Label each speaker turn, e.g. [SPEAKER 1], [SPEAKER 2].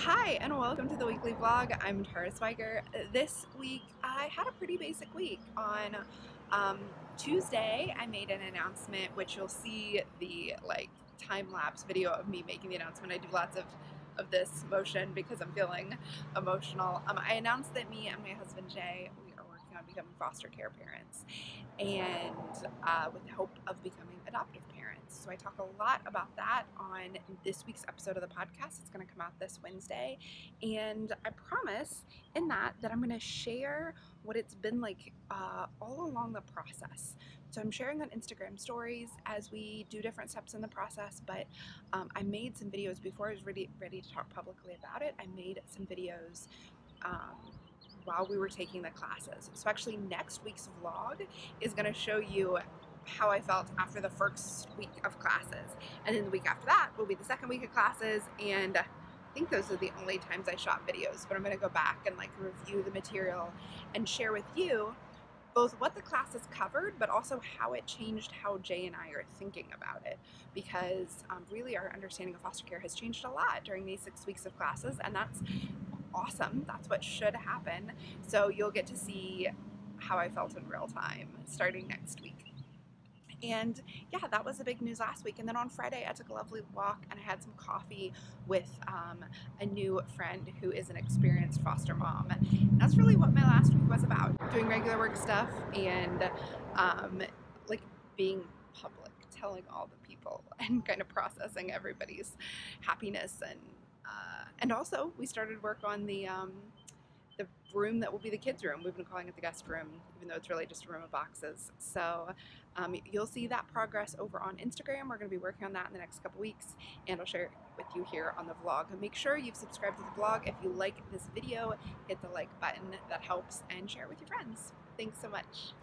[SPEAKER 1] Hi and welcome to the weekly vlog. I'm Swiger. This week I had a pretty basic week. On Tuesday I made an announcement, which you'll see the time-lapse video of me making the announcement. I do lots of this motion because I'm feeling emotional. I announced that me and my husband Jay, we are working on becoming foster care parents and with the hope of becoming adoptive parents. So I talk a lot about that on this week's episode of the podcast. It's going to come out this Wednesday, and I promise in that I'm going to share what it's been like all along the process. So I'm sharing on Instagram stories as we do different steps in the process, but I made some videos before I was ready to talk publicly about it. I made some videos while we were taking the classes. So actually next week's vlog is going to show you how I felt after the first week of classes, and then the week after that will be the second week of classes, and I think those are the only times I shot videos, but I'm going to go back and review the material and share with you both what the classes covered, but also how it changed how Jay and I are thinking about it, because really our understanding of foster care has changed a lot during these 6 weeks of classes, and that's awesome. That's what should happen. So you'll get to see how I felt in real time starting next week. And yeah, that was the big news last week. And then on Friday I took a lovely walk and I had some coffee with a new friend who is an experienced foster mom. And that's really what my last week was about, doing regular work stuff and being public, telling all the people and kind of processing everybody's happiness. And also we started work on the room that will be the kids' room. We've been calling it the guest room, even though it's really just a room of boxes. So you'll see that progress over on Instagram. We're going to be working on that in the next couple weeks, and I'll share it with you here on the vlog. And make sure you've subscribed to the vlog. If you like this video, hit the like button. That helps, and share it with your friends. Thanks so much.